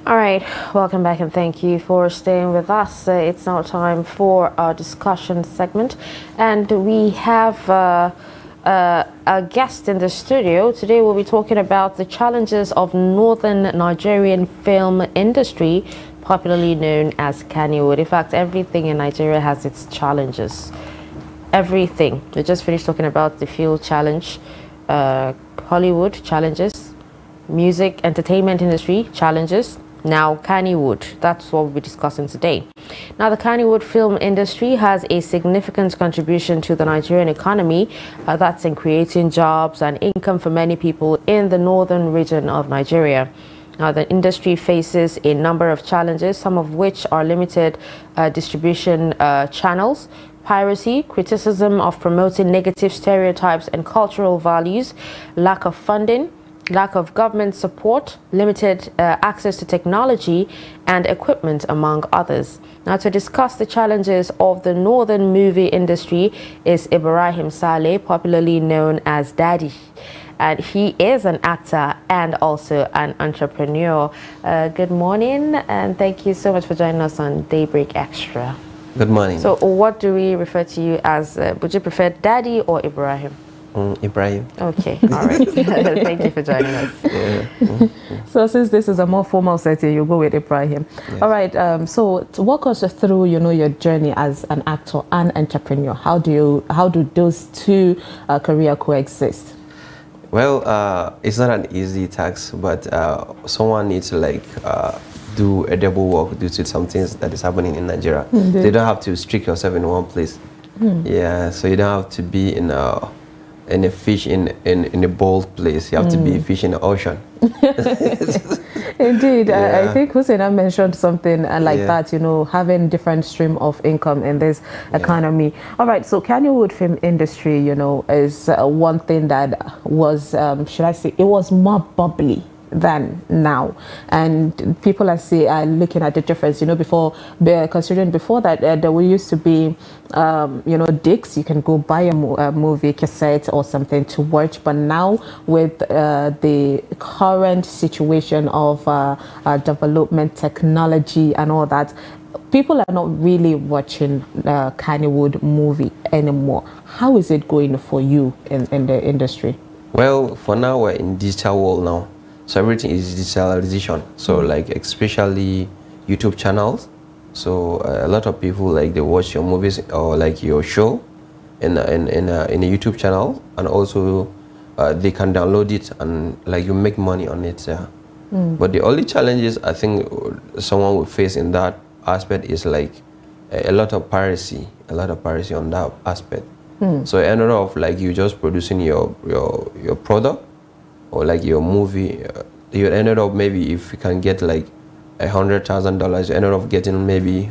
All right, welcome back and thank you for staying with us. It's now time for our discussion segment, and we have a guest in the studio. Today we'll be talking about the challenges of northern Nigerian film industry, popularly known as Kannywood. In fact, everything in Nigeria has its challenges. Everything. We just finished talking about the Field Challenge, Hollywood challenges, music, entertainment industry challenges. Now, Kannywood, that's what we'll be discussing today. Now, the Kannywood film industry has a significant contribution to the Nigerian economy, that's in creating jobs and income for many people in the northern region of Nigeria. Now, the industry faces a number of challenges, some of which are limited distribution channels, piracy, criticism of promoting negative stereotypes and cultural values, lack of funding, lack of government support, limited access to technology and equipment, among others. Now, to discuss the challenges of the northern movie industry is Ibrahim Saleh, popularly known as Daddy. And he is an actor and also an entrepreneur. Good morning, and thank you so much for joining us on Daybreak Extra. Good morning. So what do we refer to you as? Would you prefer Daddy or Ibrahim? Ibrahim. Okay, all right. Thank you for joining us. Yeah. So since this is a more formal setting, you go with Ibrahim. Yes. All right. So to walk us through, your journey as an actor and entrepreneur. How do those two careers coexist? Well, it's not an easy task, but someone needs to do a double work due to some things that is happening in Nigeria. Indeed. So you don't have to restrict yourself in one place. Yeah. So you don't have to be in a fish in a bold place. You have to be a fish in the ocean. Indeed. Yeah. I think Hussein mentioned something like that, having different stream of income in this economy. All right, so Kannywood film industry, is one thing that was, should I say, it was more bubbly than now, and people are looking at the difference. Considering before that there used to be discs, you can go buy a movie cassette or something to watch, but now with the current situation of development, technology and all that, people are not really watching Kannywood movie anymore. How is it going for you in the industry? Well, for now we're in digital world now. So everything is digitalization. So especially YouTube channels. So a lot of people they watch your movies or your show in a YouTube channel, and also they can download it and you make money on it. Yeah. But the only challenges I think someone will face in that aspect is a lot of piracy on that aspect. So ended up you just producing your product or your movie, you ended up maybe if you can get $100,000, you ended up getting maybe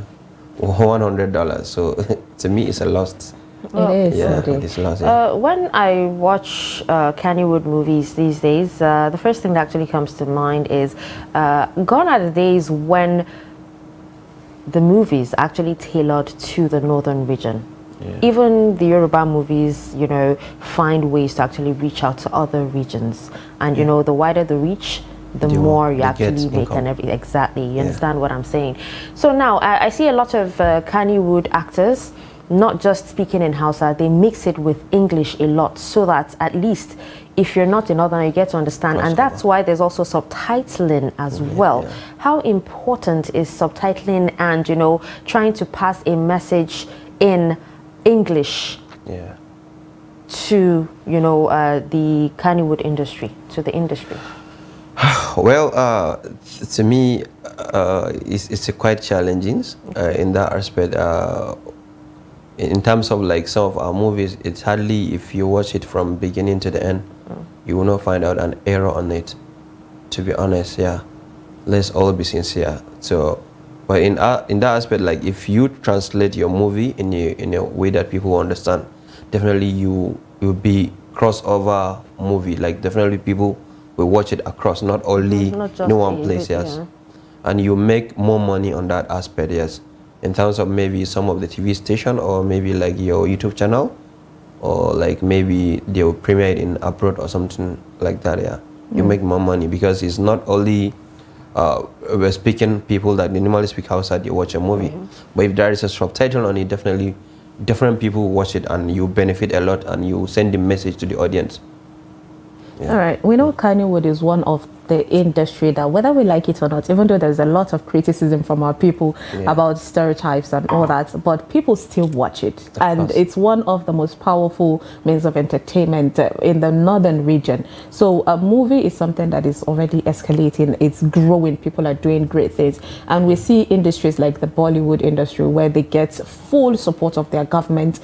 $100. So to me, it's a loss. Well, it is. Yeah, it's lost. Yeah. When I watch Kannywood movies these days, the first thing that actually comes to mind is gone are the days when the movies actually tailored to the northern region. Yeah. Even the Yoruba movies, find ways to actually reach out to other regions. And, the wider the reach, the more you actually make and everything. Exactly. You understand what I'm saying? So now, I see a lot of Kannywood actors not just speaking in Hausa, they mix it with English a lot, so that at least if you're not in Northern, you get to understand. And that's why there's also subtitling as well. Yeah. How important is subtitling and, trying to pass a message in English to the Kannywood industry, to the industry? Well, to me, it's quite challenging in that aspect. In terms of some of our movies, it's hardly, if you watch it from beginning to the end, you will not find out an error on it. To be honest, let's all be sincere. So. But in that aspect, if you translate your movie in a way that people understand, definitely you will be crossover movie. Definitely people will watch it across, not only in one place. Yes, and you make more money on that aspect. Yes, in terms of maybe some of the TV station or maybe your YouTube channel, or maybe they will premiere it in abroad or something like that. Yeah, you make more money because it's not only we're speaking people that normally speak outside, you watch a movie. But if there is a subtitle on it, definitely different people watch it and you benefit a lot and you send the message to the audience. Yeah. All right, we know Kannywood is one of the industry that, whether we like it or not, even though there's a lot of criticism from our people about stereotypes and all that, but people still watch it. And it's one of the most powerful means of entertainment in the northern region. So a movie is something that is already escalating, it's growing, people are doing great things. And we see industries like the Bollywood industry where they get full support of their government,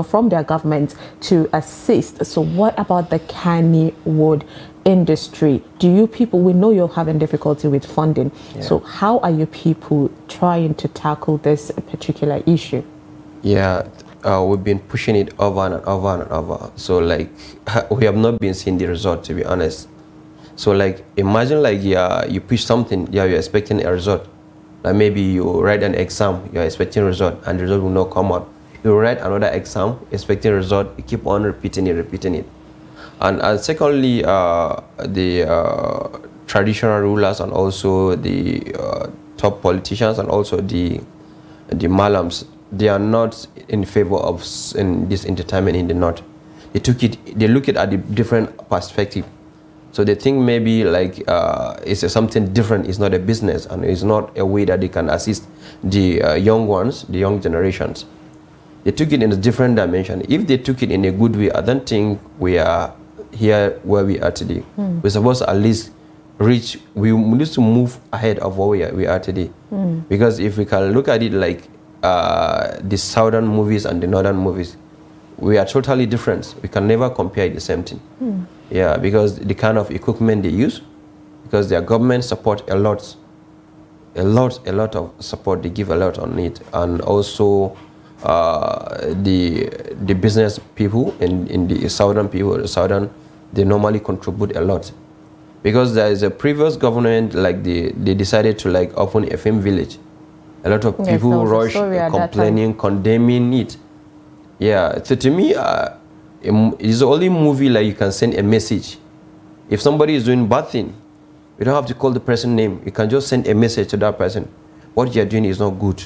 from their government to assist. So what about the Kannywood industry? Do you people, we know you're having difficulty with funding, so how are you people trying to tackle this particular issue? We've been pushing it over and over and over, so like we have not been seeing the result, to be honest. So like imagine like you push something, you're expecting a result, like maybe you write an exam, you're expecting a result and the result will not come out. You write another exam expecting a result, you keep on repeating it. And secondly, the traditional rulers and also the top politicians and also the malams, they are not in favor of this entertainment in the north. They look at the different perspective. So they think maybe like it's something different, it's not a business and it's not a way that they can assist the young ones, the young generations. They took it in a different dimension. If they took it in a good way, I don't think we are here where we are today. We're supposed to at least reach, we need to move ahead of where we are today. Because if we can look at it like the southern movies and the northern movies, we are totally different. We can never compare the same thing. Yeah, because the kind of equipment they use, because their government support a lot of support, they give a lot on it. And also the business people in the southern they normally contribute a lot, because there is a previous government, like they decided to like open a film village. A lot of people rush complaining, condemning it. Yeah, so to me it's the only movie like you can send a message. If somebody is doing bad thing, you don't have to call the person name, you can just send a message to that person. What you're doing is not good.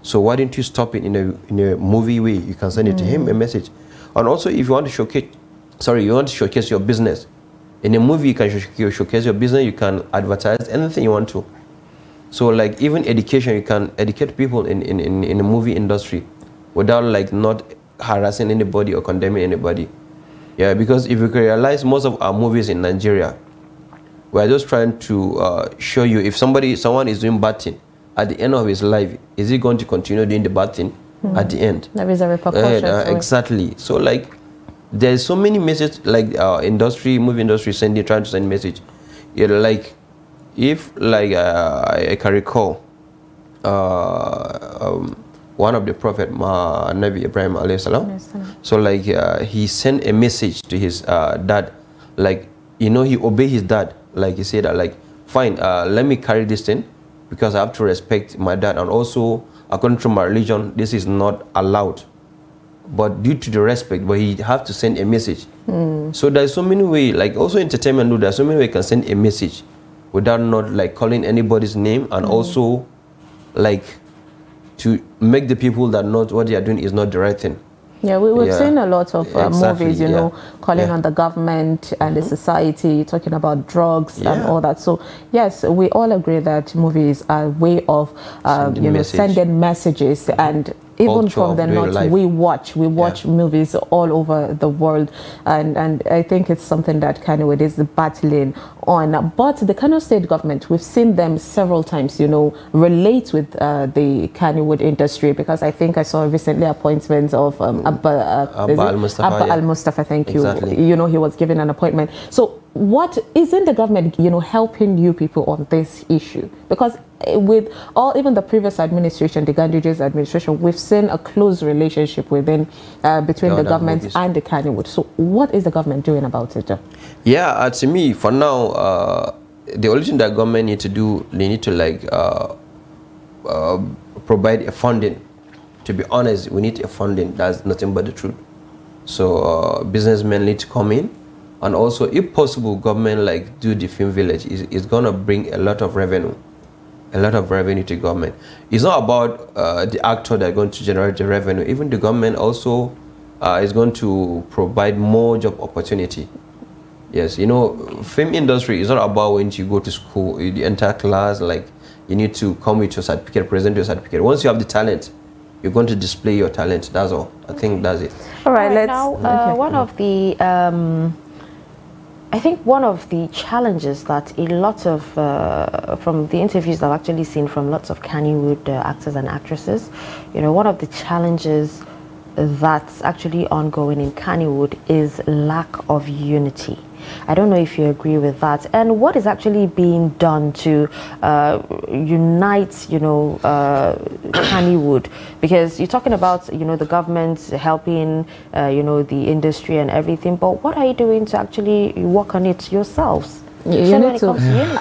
So why don't you stop it in a movie way? You can send it to him, a message. And also, if you want to showcase your business, in a movie you can showcase your business, you can advertise anything you want to. So like even education, you can educate people in the movie industry without like not harassing anybody or condemning anybody. Yeah, because if you can realize, most of our movies in Nigeria, we're just trying to show you if someone is doing bad thing, at the end of his life, is he going to continue doing the bad thing at the end? There is a repercussion. Exactly. So like there's so many messages like movie industry trying to send message. Like if like I can recall one of the prophet Nabi Ibrahim alayhi salam. So like he sent a message to his dad, like he obeyed his dad. Like he said like, fine, let me carry this thing, because I have to respect my dad, and also according to my religion this is not allowed, but due to the respect, but he have to send a message. So there's so many ways, like also entertainment, there's so many ways you can send a message without not like calling anybody's name, and also like to make the people that know what they are doing is not the right thing. Yeah, we've seen a lot of movies, calling on the government and the society, talking about drugs and all that. So yes, we all agree that movies are a way of sending messages, and even from the north, we watch movies all over the world, and I think it's something that Kannywood is battling on. But the Kano state government, we've seen them several times, relate with the Kannywood industry, because I think I saw recently appointments of Abba Al-Mustafa, thank you. He was given an appointment. So what isn't the government, helping you people on this issue? Because with even the previous administration, the Ganduje's administration, we've seen a close relationship between the government and the Kannywood. So what is the government doing about it? Yeah, to me, for now, the only thing that government need to do, they need to like provide a funding. To be honest, we need a funding. That's nothing but the truth. So businessmen need to come in And also, if possible, government like do the film village is gonna bring a lot of revenue to government. It's not about the actor that are going to generate the revenue. Even the government also is going to provide more job opportunity. Yes, you know, film industry is not about when you go to school, the entire class, like you need to come with your certificate, present your certificate. Once you have the talent, you're going to display your talent. That's all. I think that's it. All right, let's. Now, one of the, I think one of the challenges that a lot of, from the interviews I've actually seen from lots of Kannywood actors and actresses, you know, one of the challenges that's actually ongoing in Kannywood is lack of unity. I don't know if you agree with that. And what is actually being done to unite, you know, Kannywood? Because you're talking about, you know, the government helping, you know, the industry and everything. But what are you doing to actually work on it yourselves? You need to,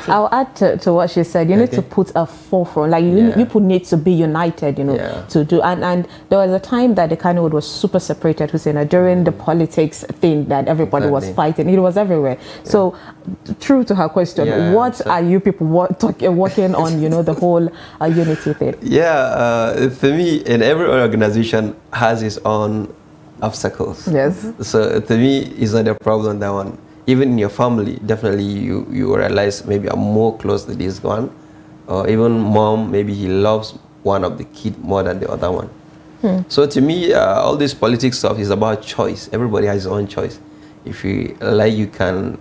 I'll add to what she said. You need to put a forefront, like you people need to be united, you know, to do. And there was a time that the Kannywood was super separated, Hussein, during the politics thing that everybody was fighting. It was everywhere. So, true to her question, what are you people working on, you know, the whole unity thing? Yeah, for me, and every organization has its own obstacles. Yes. So, to me, it's not a problem, that one. Even in your family, definitely you realize maybe I'm more close to this one. Or even mom, maybe he loves one of the kid more than the other one. So to me, all this politics stuff is about choice. Everybody has his own choice. If you like, you can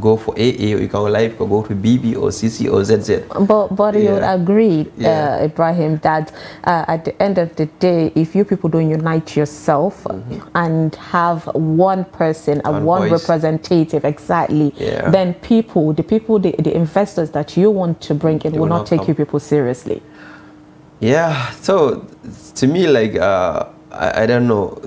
go for AA, or you can like go to BB or CC or ZZ. But you would agree, Ibrahim, that at the end of the day, if you people don't unite yourself and have one person and one representative, then the investors that you want to bring in will not take you people seriously. Yeah, so to me, like, I don't know.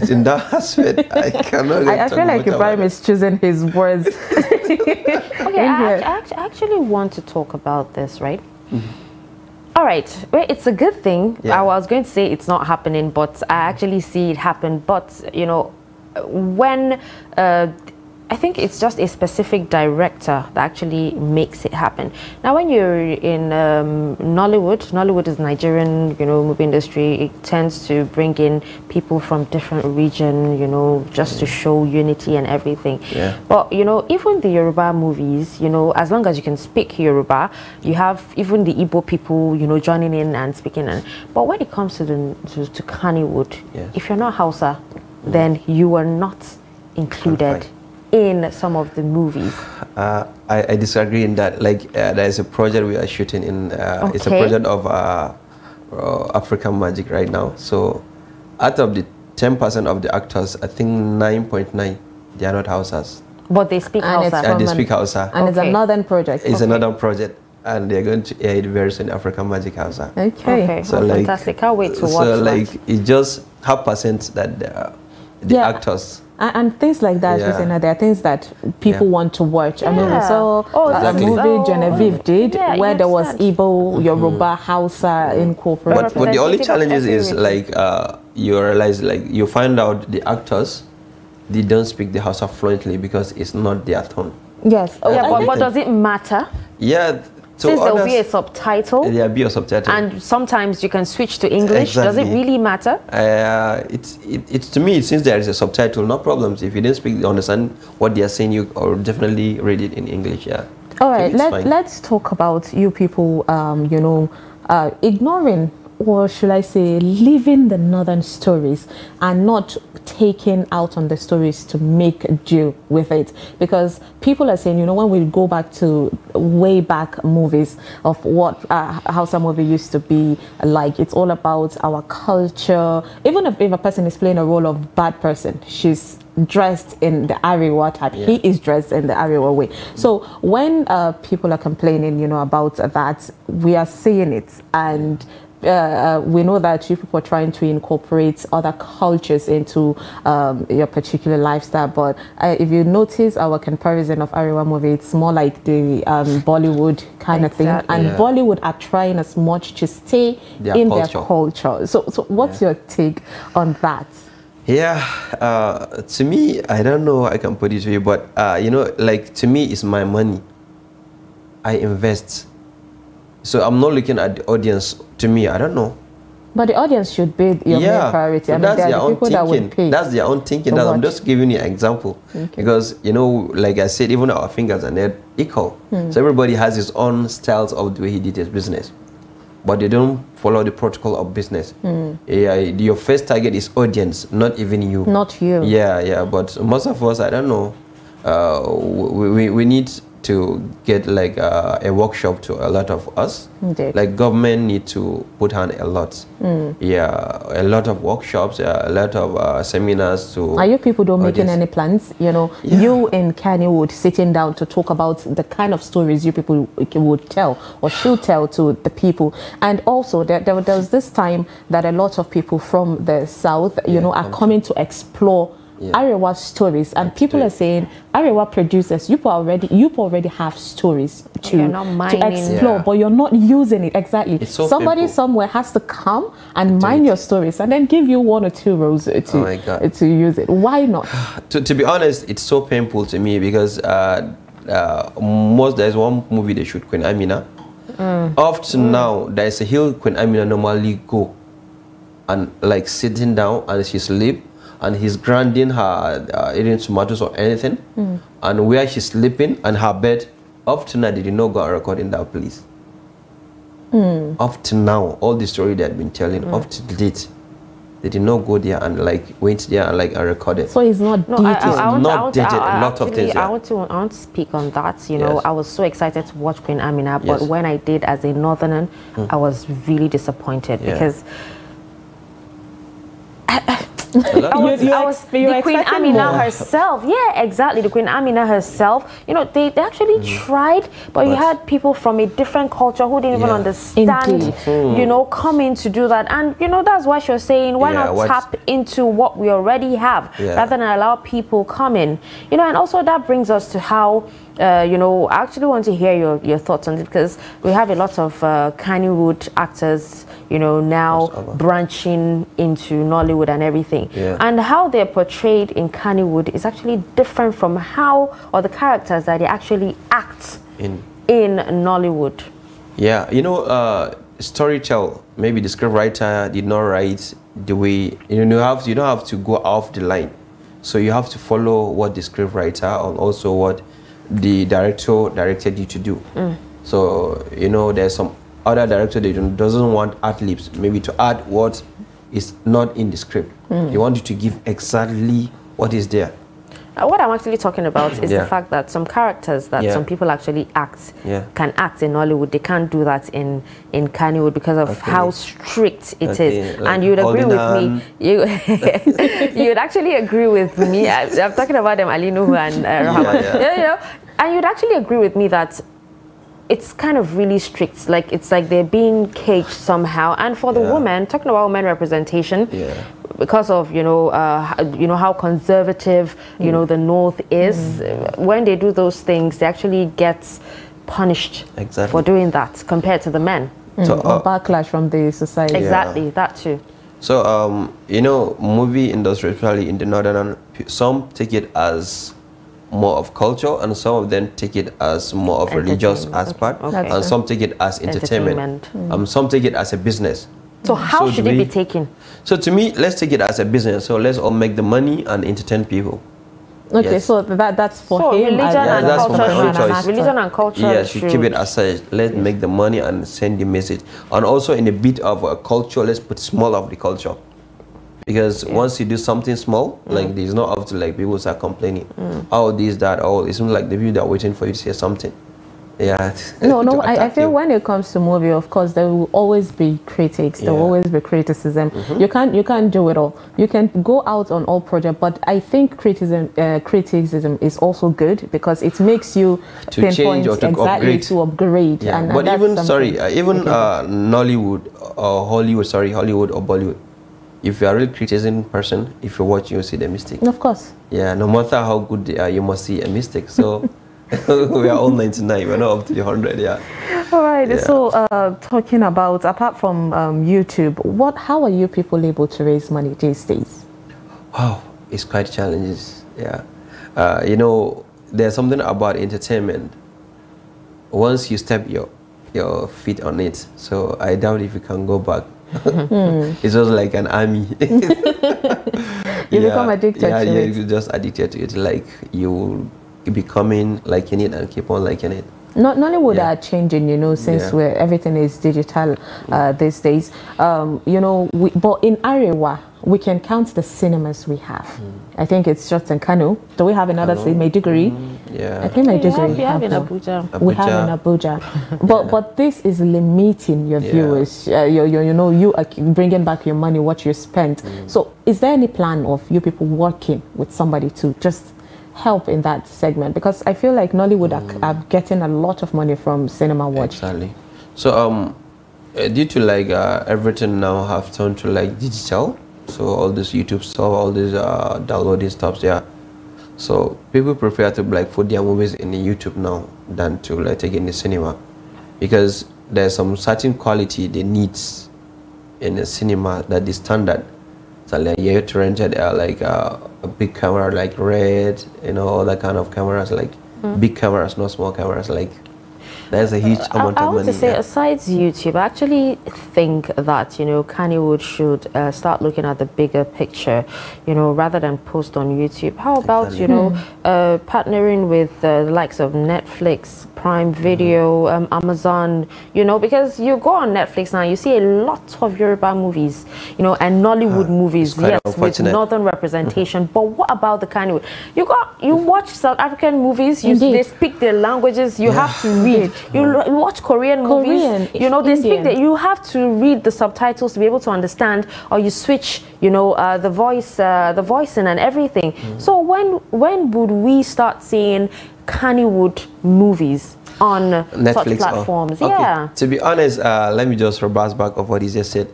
In that aspect, I cannot. I feel like Ibrahim is choosing his words. Okay, I actually want to talk about this, right? All right, well, it's a good thing. I was going to say it's not happening, but I actually see it happen. But, you know, when I think it's just a specific director that actually makes it happen. Now, when you're in Nollywood is Nigerian, you know, movie industry. It tends to bring in people from different region, you know, just to show unity and everything. But, you know, even the Yoruba movies, you know, as long as you can speak Yoruba, you have even the Igbo people, you know, joining in and speaking. But when it comes to to Kannywood, if you're not Hausa, then you are not included in some of the movies. I disagree in that. Like, there is a project we are shooting in. It's a project of African Magic right now. So, out of the 10% of the actors, I think 9.9 they are not Hausas. But they speak Hausa. And they speak Hausa. And it's another project. It's another project. And they're going to air it very soon, African Magic Hausa. Okay. So, like, fantastic. Can't wait to watch so, that. like, it's just half percent that the actors. And things like that, there are things that people want to watch. I mean, we saw a movie Genevieve did where there was Igbo, Yoruba, Hausa incorporated. But the only challenge is like you realize, like, you find out the actors, they don't speak the Hausa fluently because it's not their tone. Yes. But does it matter? Yeah. So since there will be a subtitle, there'll be a subtitle, and sometimes you can switch to English. Does it really matter? It's to me, since there is a subtitle, no problems. If you didn't understand what they are saying, you or definitely read it in English. Yeah. All right. Let's talk about you people. You know, ignoring, or should I say, leaving the northern stories and not taking out on the stories to make do with it, because people are saying, you know, when we go back to way back movies of what how some movie used to be like, it's all about our culture. Even if a person is playing a role of bad person, she's dressed in the Ariwa type, he is dressed in the Ariwa way. So when people are complaining, you know, about that, we are seeing it, and we know that you people are trying to incorporate other cultures into your particular lifestyle, but if you notice our comparison of Ariwa movie, it's more like the Bollywood kind of thing, and Bollywood are trying as much to stay in their culture. So what's your take on that? Yeah, to me, I don't know how I can put it to you, but you know, like to me, it's my money. I invest. So I'm not looking at the audience. To me, I don't know. But the audience should be your main priority. I mean, that's their the own people thinking. That would pay. That's their own thinking. I'm just giving you an example. Okay. Because, you know, like I said, even our fingers are not equal. So everybody has his own styles of the way he did his business. But they don't follow the protocol of business. Yeah, your first target is audience, not even you. Not you. Yeah. But most of us, I don't know. We need to get like a workshop to a lot of us. Indeed. Like government need to put on a lot. Yeah, a lot of workshops, a lot of seminars to. Are you people don't making any plans? You know, you and Kannywood sitting down to talk about the kind of stories you people would tell or should tell to the people. And also there was this time that a lot of people from the south, you know, are coming to explore Arewa stories, and people are saying Arewa producers, you already have stories to explore, but you're not using it. Exactly. So somebody painful. somewhere has to come and mine your stories and then give you 1 or 2 rows to use it. Why not? To be honest, it's so painful to me because there's one movie they shoot, Queen Amina. Up to now, there's a hill Queen Amina normally go and like sitting down and she sleep. And he's grinding her, eating tomatoes or anything, and where she's sleeping and her bed, up to now they did not go and record in that place. Up to now, all the story they had been telling, up to date, they did not go there and like went there and like and record it. So it's not dated. A lot of things. I want to speak on that. You know, I was so excited to watch Queen Amina, but when I did as a northerner, I was really disappointed because. The Queen Amina herself, the Queen Amina herself, you know, they actually tried, but you had people from a different culture who didn't even understand, you know, come in to do that. And, you know, that's why you're saying, why not tap into what we already have rather than allow people come in, you know. And also that brings us to how, you know, I actually want to hear your thoughts on it, because we have a lot of Kannywood actors, you know, now branching into Nollywood and everything. And how they're portrayed in Kannywood is actually different from how, or the characters that they actually act in Nollywood. Yeah, you know, storytell, maybe the scriptwriter did not write the way, you know, you don't have to go off the line. So you have to follow what the scriptwriter and also what the director directed you to do. So, you know, there's some other director that doesn't want ad-libs, maybe to add what is not in the script. They want you to give exactly what is there. What I'm actually talking about is the fact that some characters that some people actually act can act in Nollywood. They can't do that in Kannywood because of how strict it is. Like, and you would agree with me. You would actually agree with me. I'm talking about them, Ali Nuhu and Rahman. You know, and you'd actually agree with me that it's kind of really strict. Like, it's like they're being caged somehow. And for the woman, talking about women representation, because of, you know how conservative, you know, the North is, when they do those things, they actually get punished for doing that compared to the men. So, or backlash from the society. Exactly, that too. So, you know, movie industry, especially in the northern, some take it as more of culture, and some of them take it as more of religious aspect, and some take it as entertainment. Some take it as a business. So how should it be taken? So to me, let's take it as a business. So let's all make the money and entertain people. Okay, so that's for him. Religion and culture. Yeah, should keep it aside. Let's make the money and send the message. And also in a bit of a culture, let's put small of the culture. Because once you do something small, like there's not up to like people start complaining. Oh, this, that, oh, it seems like the people that are waiting for you to say something. Yeah. No, I feel when it comes to movie, of course, there will always be critics. There will always be criticism. You can't do it all. You can go out on all projects, but I think criticism is also good because it makes you to change or to upgrade. To upgrade. Yeah. And but even Nollywood or Hollywood or Bollywood, if you are a real criticism person, if you watch, you'll see the mistake. Of course. Yeah, no matter how good they are, you must see a mistake. So we are all 99, we're not up to the 100, All right, so talking about, apart from YouTube, how are you people able to raise money these days? Wow, it's quite challenges. Yeah, you know, there's something about entertainment. Once you step your feet on it, so I doubt if you can go back. It's just like an army. You become addicted to it. Yeah, you're just addicted to it. Like you becoming liking it and keep on liking it. Nollywood are changing, you know, since where everything is digital these days. You know, but in Arewa, we can count the cinemas we have. I think it's just in Kano. Do we have another city, Maiduguri? Yeah. I think Maiduguri. We have in Abuja. We have in Abuja. But this is limiting your viewers. You know, you are bringing back your money, what you spent. So is there any plan of you people working with somebody to just help in that segment? Because I feel like Nollywood are getting a lot of money from cinema watch. Exactly. So due to like everything now have turned to like digital, so all this YouTube stuff, all these downloading stuff, so people prefer to like put their movies in the YouTube now than to like take it in the cinema, because there's some certain quality they need in the cinema that the standard. So like you have to rent it like a big camera like Red, you know, all that kind of cameras, like big cameras, not small cameras. Like there's a huge amount of money. I want to say, aside YouTube, I actually think that, you know, Kannywood should start looking at the bigger picture, you know, rather than post on YouTube. How about, you know, partnering with the likes of Netflix, Prime Video, Amazon, you know, because you go on Netflix now, you see a lot of Yoruba movies, you know, and Nollywood movies, yes, with northern representation. But what about the Kannywood? You watch South African movies, they speak their languages, you have to read. You watch Korean movies, you know, they speak that you have to read the subtitles to be able to understand, or you switch, you know, the voicing and everything. So when would we start seeing Kannywood movies on Netflix, such platforms? Okay. To be honest, let me just reverse back of what he just said.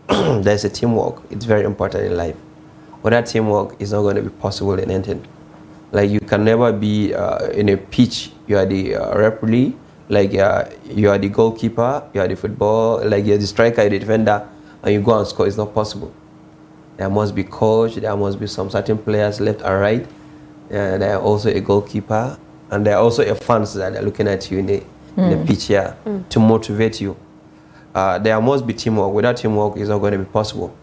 There's a teamwork. It's very important in life. Without teamwork, it's not going to be possible in anything. Like you can never be in a pitch. You are the referee. Like you are the goalkeeper, you are the football, like you're the striker, you're the defender, and you go and score. It's not possible. There must be coach, there must be some certain players left and right. And there are also a goalkeeper, and there are also a fans that are looking at you in the pitch here to motivate you. There must be teamwork. Without teamwork, it's not going to be possible.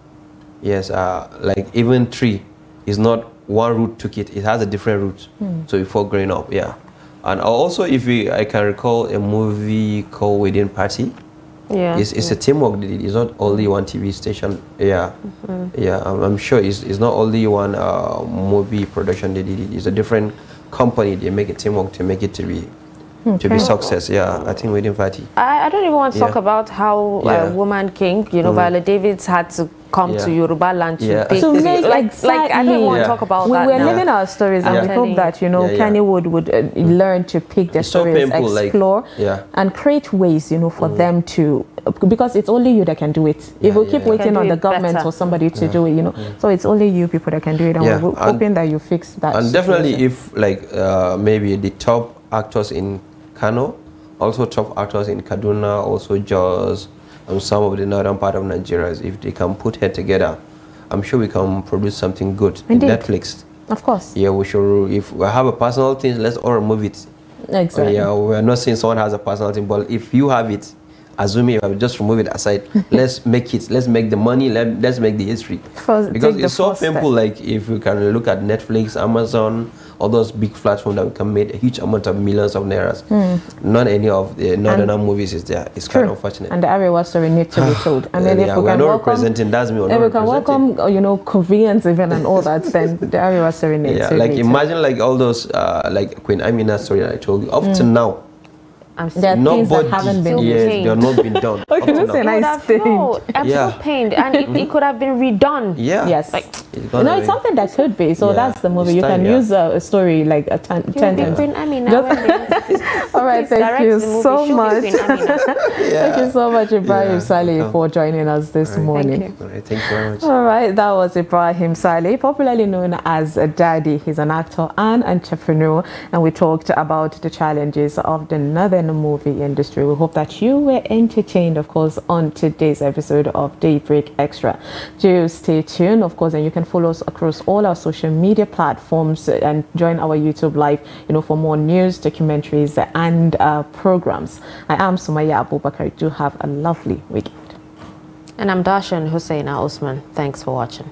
Yes, like even tree is not one route took it. It has a different route. So before growing up, And also, I can recall a movie called Within Party. It's a teamwork. It's not only one TV station. I'm sure it's not only one movie production they did it. It's a different company. They make a teamwork to make it to be success. I think Within Party. I don't even want to talk about how Woman King, you know, Viola Davis had to come to Yoruba land to take like I don't want to talk about that. We're living our stories, and we hope that, you know, Kannywood would learn to pick their stories, explore, and create ways, you know, for them to, because it's only you that can do it. If we keep waiting on the government or somebody to do it, you know, so it's only you people that can do it, and we're hoping that you fix that. And definitely, if like maybe the top actors in Kano, also top actors in Kaduna, also Jos, and some of the northern part of Nigeria, if they can put head together, I'm sure we can produce something good. Indeed. In Netflix. Of course. Yeah, we should. If we have a personal thing, let's all remove it. Exactly. We're not saying someone has a personal thing, but if you have it, assuming I will just remove it aside, let's make it. Let's make the money. Let's make the history. Because it's so simple. Like if you can look at Netflix, Amazon, all those big platforms that we can make a huge amount of millions of nairas. Not any of the northern movies is there. It's kind of unfortunate. And the Arewa story needs to be told. I mean, if we can representing, that's me. If we can welcome, you know, Koreans even and all that, then the Arewa story needs to be like imagine like all those like Queen Amina story that I told you. Up to now, there are things that haven't been they have not been done. Okay, that's a nice thing. I'm so pained, and it could have been redone. Yes. Like, it's something that could be. So that's the movie. You can use a story like a 10 times. All right, thank you so much. Thank you so much, Ibrahim Saleh, for joining us this morning. Thank you very much. All right, that was Ibrahim Saleh, popularly known as Daddy. He's an actor and entrepreneur, and we talked about the challenges of the northern in the movie industry. We hope that you were entertained, of course, on today's episode of Daybreak Extra. Do stay tuned, of course, and you can follow us across all our social media platforms and join our YouTube live, for more news, documentaries, and programs. I am Sumaya Abubakar. Do have a lovely weekend. And I'm Darshan Hussein Osman. Thanks for watching.